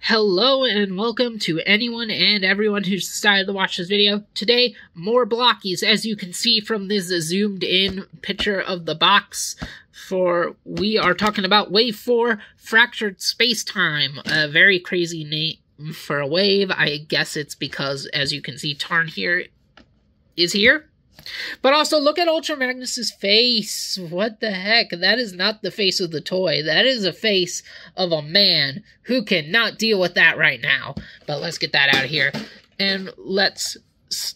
Hello and welcome to anyone and everyone who's decided to watch this video. Today, more blockies, as you can see from this zoomed in picture of the box. We are talking about Wave 4, Fractured Space-Time. A very crazy name for a wave. I guess it's because, as you can see, Tarn here is here. But also, look at Ultra Magnus's face. What the heck? That is not the face of the toy. That is a face of a man who cannot deal with that right now. But let's get that out of here. And let's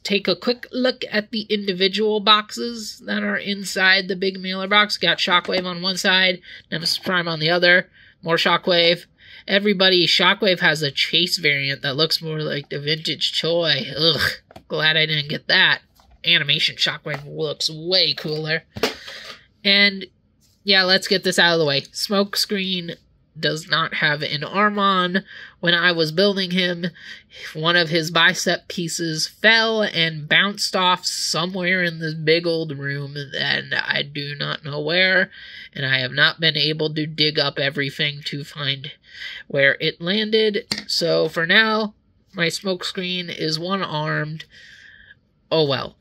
take a quick look at the individual boxes that are inside the big mailer box. Got Shockwave on one side, Nemesis Prime on the other. More Shockwave. Shockwave has a Chase variant that looks more like the vintage toy. Ugh, glad I didn't get that. Animation Shockwave looks way cooler. And yeah, let's get this out of the way. Smokescreen does not have an arm on. When I was building him, one of his bicep pieces fell and bounced off somewhere in this big old room, and I do not know where, and I have not been able to dig up everything to find where it landed. So for now, my Smokescreen is one-armed. Oh well.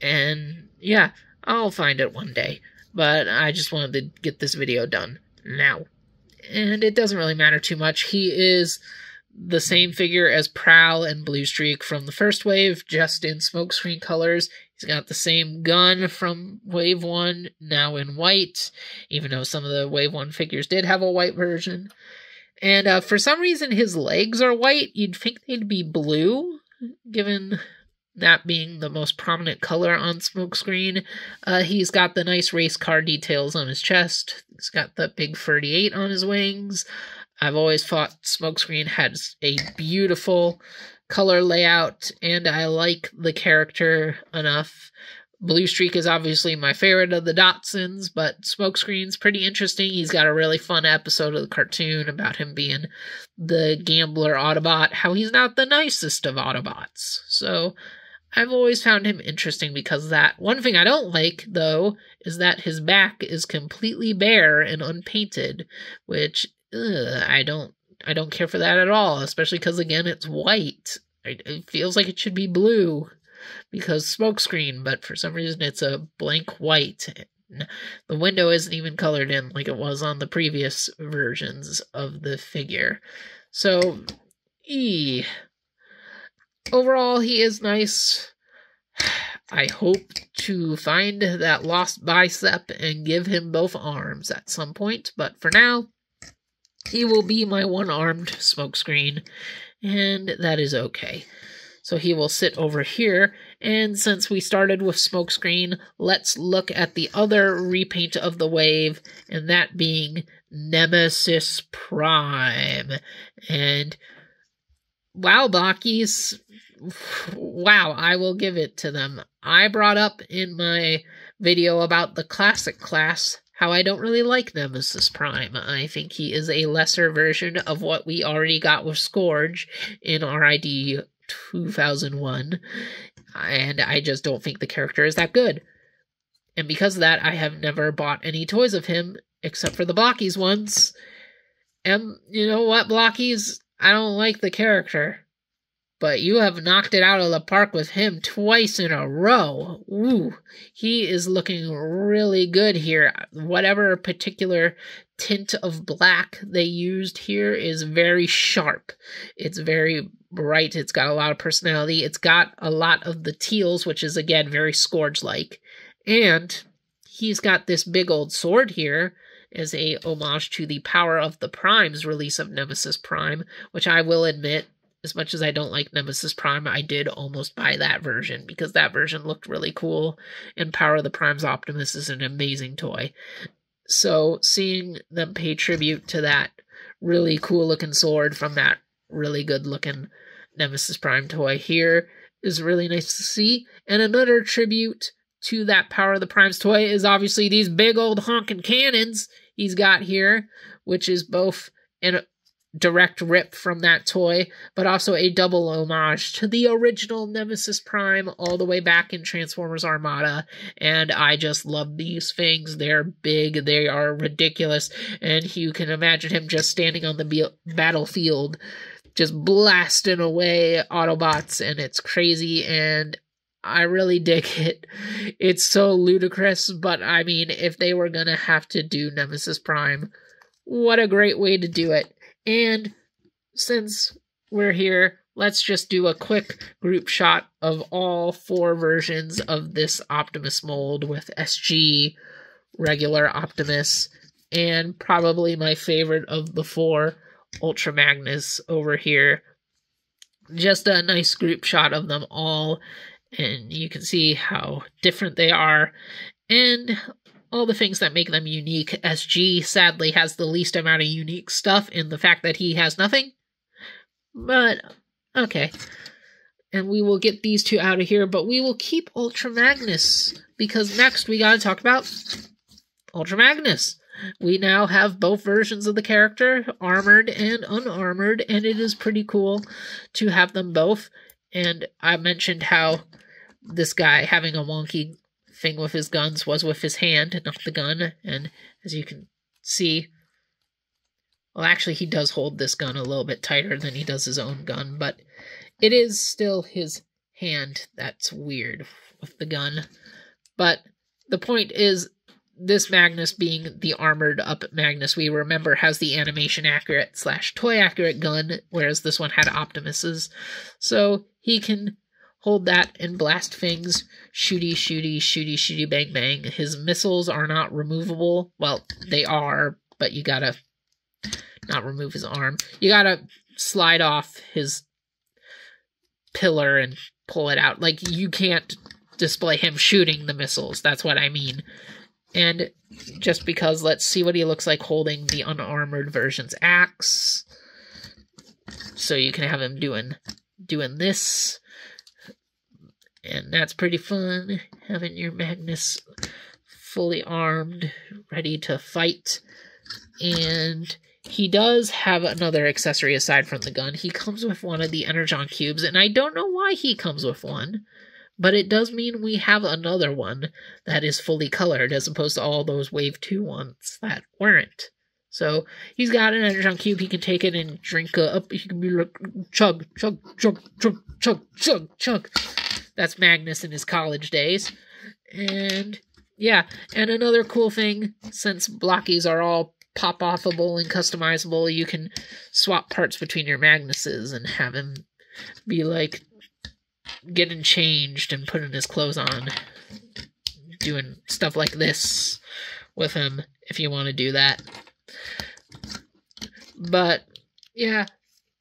And yeah, I'll find it one day. But I just wanted to get this video done now. And it doesn't really matter too much. He is the same figure as Prowl and Bluestreak from the first wave, just in Smokescreen colors. He's got the same gun from Wave 1, now in white, even though some of the Wave 1 figures did have a white version. And for some reason, his legs are white. You'd think they'd be blue, given that being the most prominent color on Smokescreen. He's got the nice race car details on his chest. He's got the big 38 on his wings. I've always thought Smokescreen has a beautiful color layout, and I like the character enough. Bluestreak is obviously my favorite of the Dachshunds, but Smokescreen's pretty interesting. He's got a really fun episode of the cartoon about him being the gambler Autobot, how he's not the nicest of Autobots. So I've always found him interesting because of that. One thing I don't like, though, is that his back is completely bare and unpainted, which I don't care for that at all, especially because, again, it's white. It feels like it should be blue because Smokescreen, but for some reason it's a blank white. The window isn't even colored in like it was on the previous versions of the figure. So, overall, he is nice. I hope to find that lost bicep and give him both arms at some point, but for now, he will be my one-armed Smokescreen, and that is okay. So he will sit over here, and since we started with Smokescreen, let's look at the other repaint of the wave, and that being Nemesis Prime. And wow, blockies. Wow, I will give it to them. I brought up in my video about the classic class how I don't really like Nemesis Prime. I think he is a lesser version of what we already got with Scourge in RID 2001, and I just don't think the character is that good. And because of that, I have never bought any toys of him except for the Blockies ones. And you know what, Blockies? I don't like the character, but you have knocked it out of the park with him twice in a row. Ooh, he is looking really good here. Whatever particular tint of black they used here is very sharp. It's very bright. It's got a lot of personality. It's got a lot of the teals, which is, again, very Scourge-like. And he's got this big old sword here as a homage to the Power of the Prime's release of Nemesis Prime, which I will admit, as much as I don't like Nemesis Prime, I did almost buy that version because that version looked really cool, and Power of the Prime's Optimus is an amazing toy. So seeing them pay tribute to that really cool-looking sword from that really good-looking Nemesis Prime toy here is really nice to see. And another tribute to that Power of the Prime's toy is obviously these big old honking cannons he's got here, which is both an direct rip from that toy, but also a double homage to the original Nemesis Prime all the way back in Transformers Armada. And I just love these things. They're big, they are ridiculous, and you can imagine him just standing on the battlefield, just blasting away Autobots, and it's crazy, and I really dig it. It's so ludicrous, but I mean, if they were gonna have to do Nemesis Prime, what a great way to do it. And since we're here, let's just do a quick group shot of all 4 versions of this Optimus mold with SG, regular Optimus, and probably my favorite of the 4, Ultra Magnus over here. Just a nice group shot of them all, and you can see how different they are, and all the things that make them unique. SG sadly has the least amount of unique stuff in the fact that he has nothing. But, okay. And we will get these 2 out of here, but we will keep Ultra Magnus, because next we gotta talk about Ultra Magnus. We now have both versions of the character, armored and unarmored, and it is pretty cool to have them both. And I mentioned how this guy having a wonky thing with his guns was with his hand, not the gun, and as you can see, well, actually he does hold this gun a little bit tighter than he does his own gun, but it is still his hand that's weird with the gun. But the point is, this Magnus being the armored up Magnus, we remember, has the animation accurate / toy accurate gun, whereas this one had Optimus's, so he can hold that and blast things, shooty, shooty, shooty, shooty, bang, bang. His missiles are not removable. Well, they are, but you gotta not remove his arm. You gotta slide off his pillar and pull it out. Like, you can't display him shooting the missiles. That's what I mean. And just because, let's see what he looks like holding the unarmored version's axe. So you can have him doing this. And that's pretty fun, having your Magnus fully armed, ready to fight. And he does have another accessory aside from the gun. He comes with one of the Energon cubes, and I don't know why he comes with one, but it does mean we have another one that is fully colored, as opposed to all those Wave 2 ones that weren't. So he's got an Energon cube. He can take it and drink up. He can be like, chug, chug, chug, chug, chug, chug, chug. That's Magnus in his college days. And yeah, and another cool thing, since blockies are all pop-offable and customizable, you can swap parts between your Magnuses and have him be like getting changed and putting his clothes on, doing stuff like this with him if you want to do that. But yeah,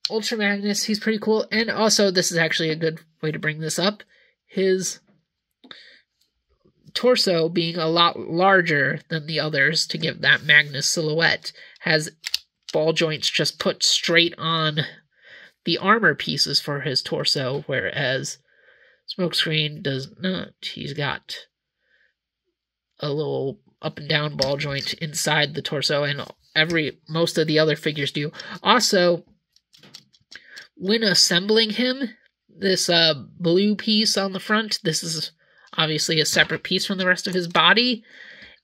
Ultra Magnus, he's pretty cool. And also, this is actually a good way to bring this up. His torso, being a lot larger than the others to give that Magnus silhouette, has ball joints just put straight on the armor pieces for his torso, whereas Smokescreen does not. He's got a little up and down ball joint inside the torso, and most of the other figures do. Also, when assembling him, this blue piece on the front, this is obviously a separate piece from the rest of his body,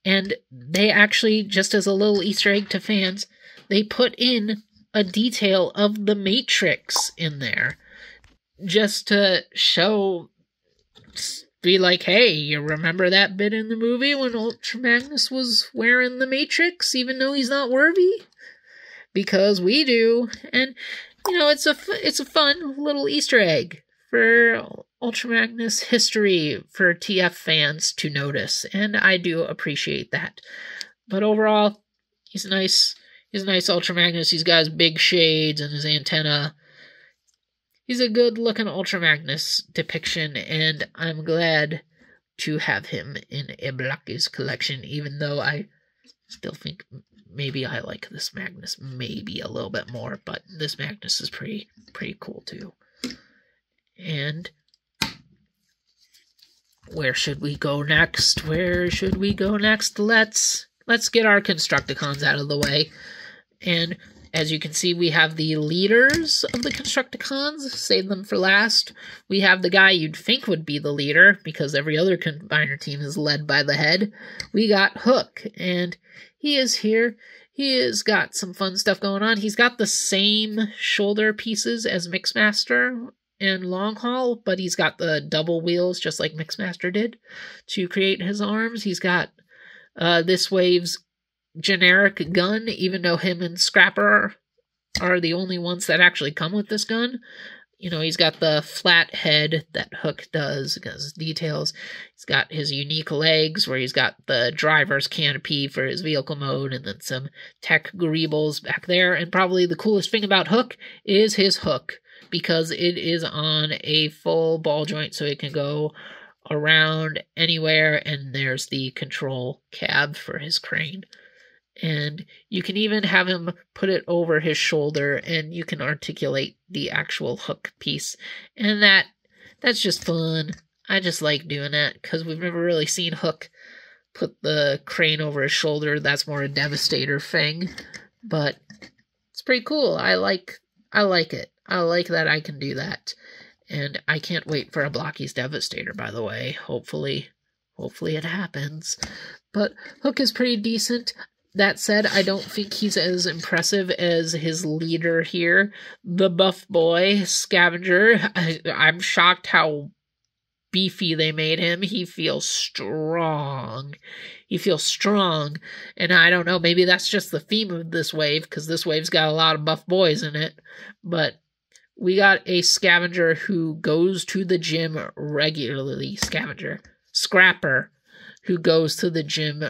and they actually, just as a little Easter egg to fans, they put in a detail of the Matrix in there, just to show, be like, hey, you remember that bit in the movie when Ultra Magnus was wearing the Matrix, even though he's not worthy? Because we do, and you know, it's a fun little Easter egg for Ultra Magnus history for TF fans to notice, and I do appreciate that. But overall, he's nice. He's a nice Ultra Magnus. He's got his big shades and his antenna. He's a good-looking Ultra Magnus depiction, and I'm glad to have him in a Blockies collection, even though I still think maybe I like this Magnus maybe a little bit more, but this Magnus is pretty cool too. And where should we go next? Let's get our Constructicons out of the way. And As you can see, we have the leaders of the Constructicons. Save them for last. We have the guy you'd think would be the leader, because every other Combiner team is led by the head. We got Hook, and he is here. He has got some fun stuff going on. He's got the same shoulder pieces as Mixmaster and Long Haul, but he's got the double wheels, just like Mixmaster did, to create his arms. He's got this wave's generic gun, even though him and Scrapper are the only ones that actually come with this gun. You know, he's got the flat head that Hook does because details. He's got his unique legs where he's got the driver's canopy for his vehicle mode and then some tech greebles back there. And probably the coolest thing about Hook is his hook, because it is on a full ball joint so it can go around anywhere, and there's the control cab for his crane. And you can even have him put it over his shoulder, and you can articulate the actual hook piece. And that's just fun. I just like doing that, because we've never really seen Hook put the crane over his shoulder. That's more a Devastator thing. But it's pretty cool. I like it. I like that I can do that. And I can't wait for a Blocky's Devastator, by the way. Hopefully it happens. But Hook is pretty decent. That said, I don't think he's as impressive as his leader here, the buff boy, Scavenger. I'm shocked how beefy they made him. He feels strong. And I don't know, maybe that's just the theme of this wave, because this wave's got a lot of buff boys in it. But we got a Scavenger who goes to the gym regularly. Scrapper, who goes to the gym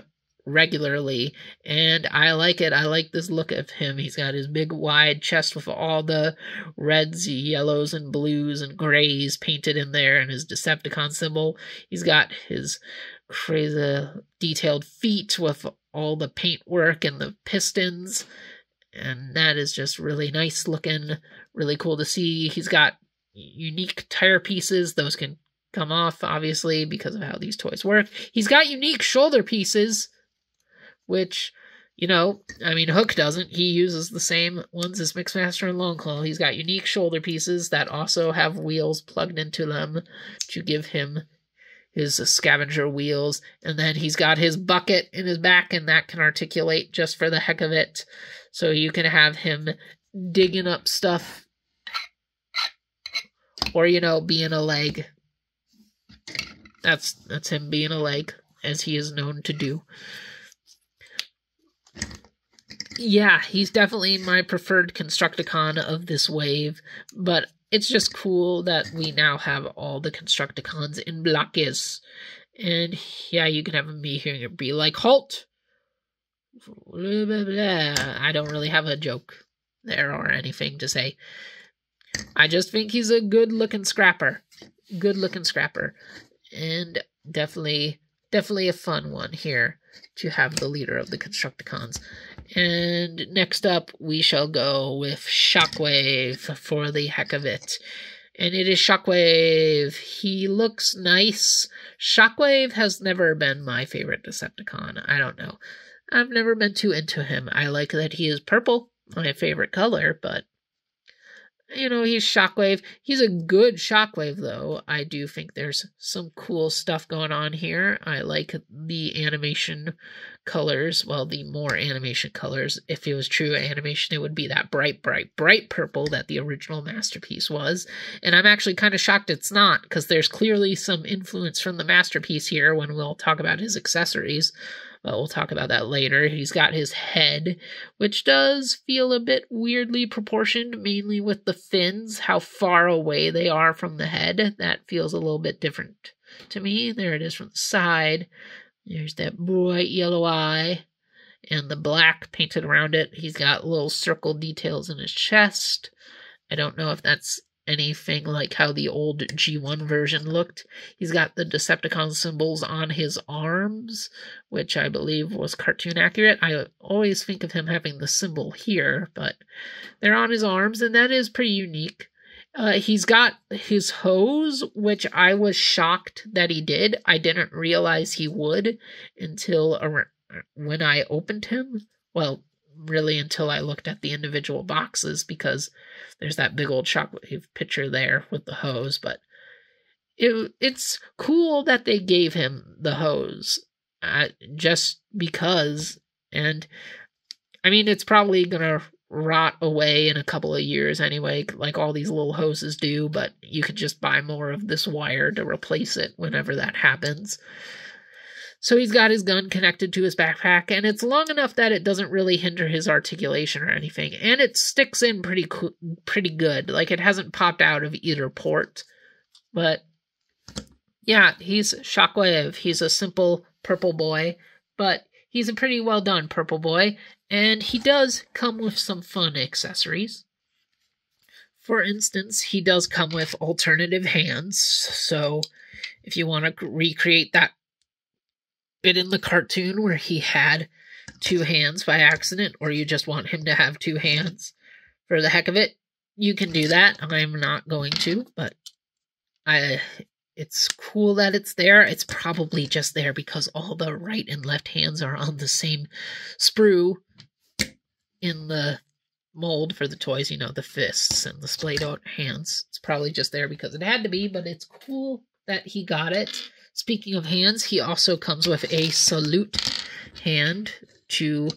regularly, and I like it. I like this look of him. He's got his big wide chest with all the reds, yellows, and blues and grays painted in there, and his Decepticon symbol. He's got his crazy detailed feet with all the paintwork and the pistons, and that is just really nice looking, really cool to see. He's got unique tire pieces. Those can come off, obviously, because of how these toys work. He's got unique shoulder pieces, which, you know, I mean, Hook doesn't. He uses the same ones as Mixmaster and Longclaw. He's got unique shoulder pieces that also have wheels plugged into them to give him his Scavenger wheels. And then he's got his bucket in his back, and that can articulate just for the heck of it. So you can have him digging up stuff, or, you know, being a leg. That's him being a leg, as he is known to do. Yeah, he's definitely my preferred Constructicon of this wave, but it's just cool that we now have all the Constructicons in Blockies. And yeah, you can have him be here and be like, halt! Blah, blah, blah. I don't really have a joke there or anything to say. I just think he's a good-looking Scrapper. Good-looking Scrapper. And definitely a fun one here to have the leader of the Constructicons. And next up, we shall go with Shockwave for the heck of it. And it is Shockwave. He looks nice. Shockwave has never been my favorite Decepticon. I don't know. I've never been too into him. I like that he is purple, my favorite color, but, you know, he's Shockwave. He's a good Shockwave, though. I do think there's some cool stuff going on here. I like the animation colors. Well, the more animation colors. If it was true animation, it would be that bright, bright, bright purple that the original Masterpiece was. And I'm actually kind of shocked it's not, because there's clearly some influence from the Masterpiece here when we'll talk about his accessories. But we'll talk about that later. He's got his head, which does feel a bit weirdly proportioned, mainly with the fins, how far away they are from the head. That feels a little bit different to me. There it is from the side. There's that bright yellow eye and the black painted around it. He's got little circle details in his chest. I don't know if that's anything like how the old G1 version looked. He's got the Decepticon symbols on his arms, which I believe was cartoon accurate. I always think of him having the symbol here, but they're on his arms, and that is pretty unique. He's got his hose, which I was shocked that he did. I didn't realize he would until when I opened him. Well, really until I looked at the individual boxes, because there's that big old Shockwave picture there with the hose. But it's cool that they gave him the hose, just because. And I mean, it's probably gonna rot away in a couple of years anyway, like all these little hoses do, but you could just buy more of this wire to replace it whenever that happens. So he's got his gun connected to his backpack, and it's long enough that it doesn't really hinder his articulation or anything, and it sticks in pretty good. Like, it hasn't popped out of either port. But yeah, he's Shockwave. He's a simple purple boy, but he's a pretty well done purple boy, and he does come with some fun accessories. For instance, he does come with alternative hands, so if you want to recreate that bit in the cartoon where he had 2 hands by accident, or you just want him to have 2 hands for the heck of it, you can do that. I'm not going to, but it's cool that it's there. It's probably just there because all the right and left hands are on the same sprue in the mold for the toys, you know, the fists and the splayed out hands. It's probably just there because it had to be, but it's cool that he got it. Speaking of hands, he also comes with a salute hand to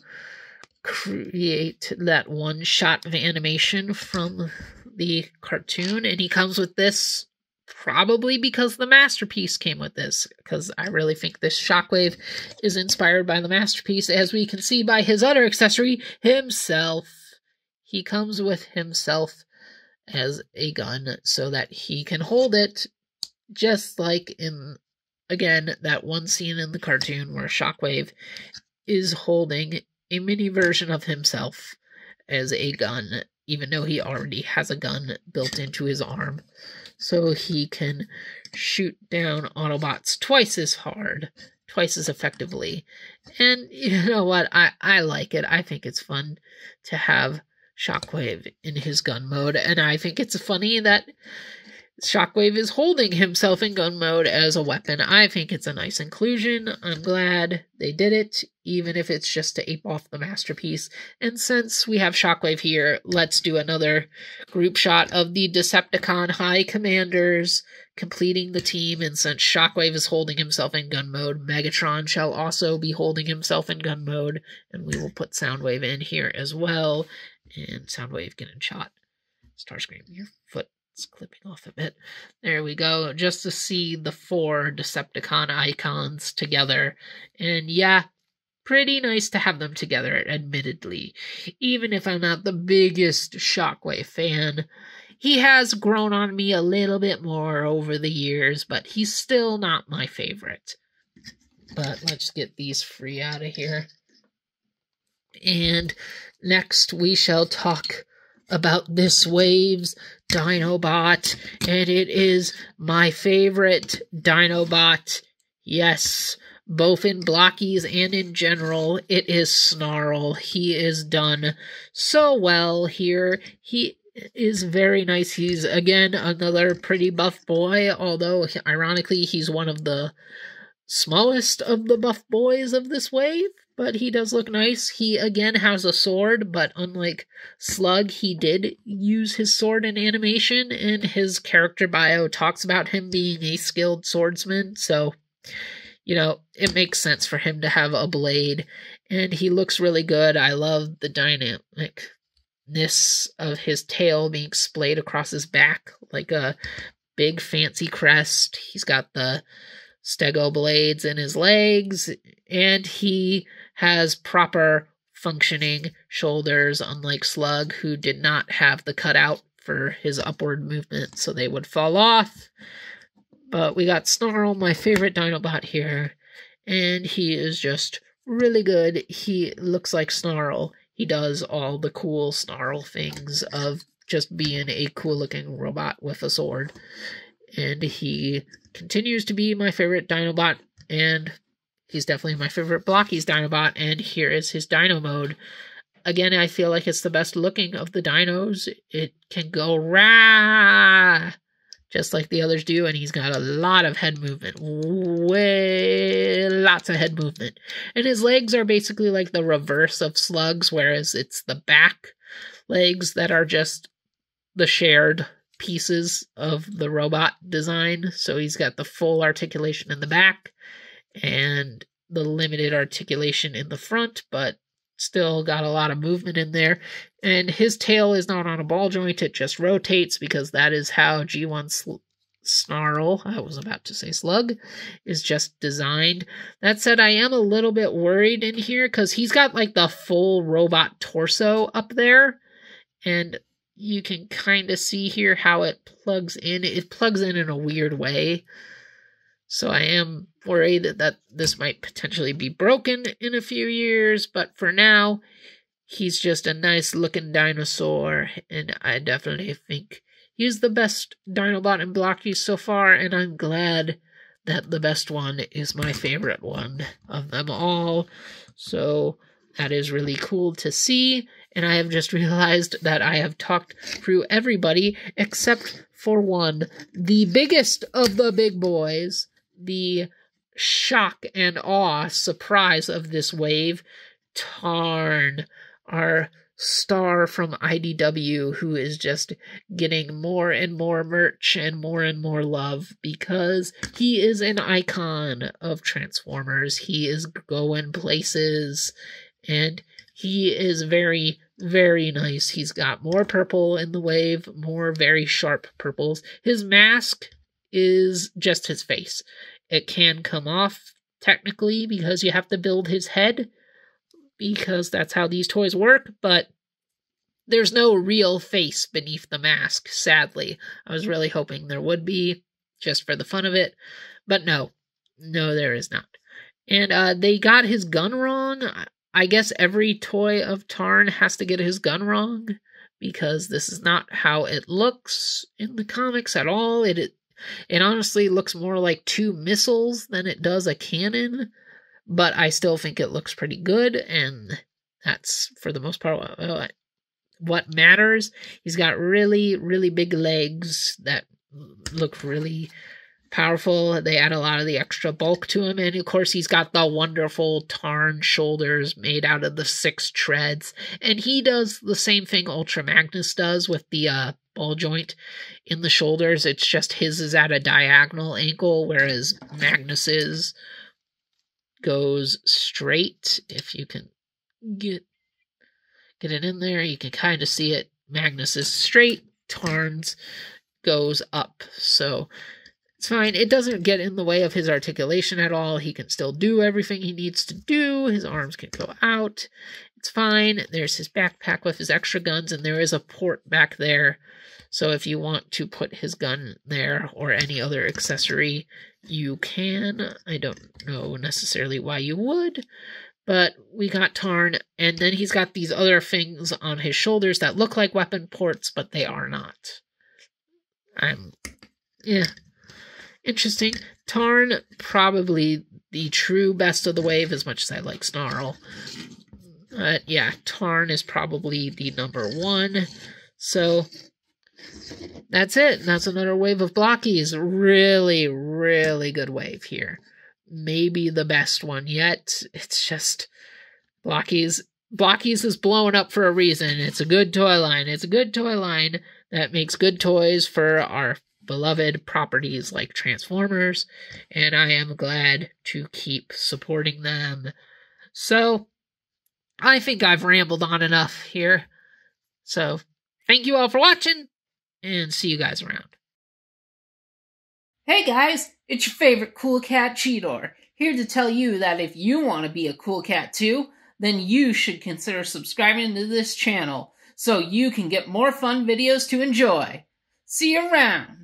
create that one shot of animation from the cartoon, and he comes with this probably because the Masterpiece came with this, because I really think this Shockwave is inspired by the Masterpiece, as we can see by his other accessory, himself. He comes with himself as a gun so that he can hold it, just like in, again, that one scene in the cartoon where Shockwave is holding a mini version of himself as a gun, even though he already has a gun built into his arm, so he can shoot down Autobots twice as hard, twice as effectively. And you know what? I like it. I think it's fun to have Shockwave in his gun mode, and I think it's funny that Shockwave is holding himself in gun mode as a weapon. I think it's a nice inclusion. I'm glad they did it, even if it's just to ape off the Masterpiece. And since we have Shockwave here, let's do another group shot of the Decepticon High Commanders completing the team. And since Shockwave is holding himself in gun mode, Megatron shall also be holding himself in gun mode. And we will put Soundwave in here as well. And Soundwave getting shot. Starscream, your foot. It's clipping off a bit. There we go. Just to see the 4 Decepticon icons together. And yeah, pretty nice to have them together, admittedly. Even if I'm not the biggest Shockwave fan, he has grown on me a little bit more over the years, but he's still not my favorite. But let's get these free out of here. And next we shall talk about this wave's Dinobot, and it is my favorite Dinobot. Yes, both in blockies and in general, it is Snarl. He is done so well here. He is very nice. He's, again, another pretty buff boy, although, ironically, he's one of the smallest of the buff boys of this wave. But he does look nice. He, again, has a sword, but unlike Slug, he did use his sword in animation, and his character bio talks about him being a skilled swordsman, so, you know, it makes sense for him to have a blade, and he looks really good. I love the dynamicness of his tail being splayed across his back like a big fancy crest. He's got the stego blades in his legs, and he has proper functioning shoulders, unlike Slug, who did not have the cutout for his upward movement, so they would fall off. But we got Snarl, my favorite Dinobot here, and he is just really good. He looks like Snarl. He does all the cool Snarl things of just being a cool-looking robot with a sword. And he continues to be my favorite Dinobot, and he's definitely my favorite Blockies Dinobot, and here is his Dino mode. Again, I feel like it's the best looking of the dinos. It can go rah just like the others do, and he's got a lot of head movement. Lots of head movement. And his legs are basically like the reverse of Slug's, whereas it's the back legs that are just the shared pieces of the robot design. So he's got the full articulation in the back and the limited articulation in the front, but still got a lot of movement in there. And his tail is not on a ball joint, it just rotates because that is how G1 Snarl, I was about to say Slug, is just designed. That said, I am a little bit worried in here because he's got like the full robot torso up there, and you can kind of see here how it plugs in. It plugs in a weird way. So I am worried that this might potentially be broken in a few years, but for now, he's just a nice looking dinosaur, and I definitely think he's the best Dinobot in Blocky so far, and I'm glad that the best one is my favorite one of them all. So that is really cool to see, and I have just realized that I have talked through everybody except for one, the biggest of the big boys, the shock and awe surprise of this wave, Tarn, our star from IDW, who is just getting more and more merch and more love because he is an icon of Transformers. He is going places, and he is very, very nice. He's got more purple in the wave, more very sharp purples. His mask is just his face. It can come off, technically, because you have to build his head, because that's how these toys work, but there's no real face beneath the mask, sadly. I was really hoping there would be, just for the fun of it, but no, there is not. And they got his gun wrong. I guess every toy of Tarn has to get his gun wrong, because this is not how it looks in the comics at all. It honestly looks more like two missiles than it does a cannon, but I still think it looks pretty good, and that's, for the most part, what matters. He's got really, really big legs that look really powerful. They add a lot of the extra bulk to him, and of course he's got the wonderful Tarn shoulders made out of the 6 treads, and he does the same thing Ultra Magnus does with the ball joint in the shoulders. It's just his is at a diagonal angle, whereas Magnus's goes straight. If you can get it in there, you can kind of see it. Magnus is straight, Tarn's goes up, so it's fine. It doesn't get in the way of his articulation at all. He can still do everything he needs to do. His arms can go out. It's fine. There's his backpack with his extra guns, and there is a port back there. So if you want to put his gun there or any other accessory, you can. I don't know necessarily why you would, but we got Tarn, and then he's got these other things on his shoulders that look like weapon ports, but they are not. Interesting. Tarn, probably the true best of the wave, as much as I like Snarl. But yeah, Tarn is probably the number 1. So that's it. That's another wave of Blockies. Really, really good wave here. Maybe the best one yet. It's just Blockies. Blockies is blowing up for a reason. It's a good toy line. It's a good toy line that makes good toys for our beloved properties like Transformers, and I am glad to keep supporting them. So, I think I've rambled on enough here. So, thank you all for watching, and see you guys around. Hey guys, it's your favorite Cool Cat Cheetor, here to tell you that if you want to be a cool cat too, then you should consider subscribing to this channel so you can get more fun videos to enjoy. See you around!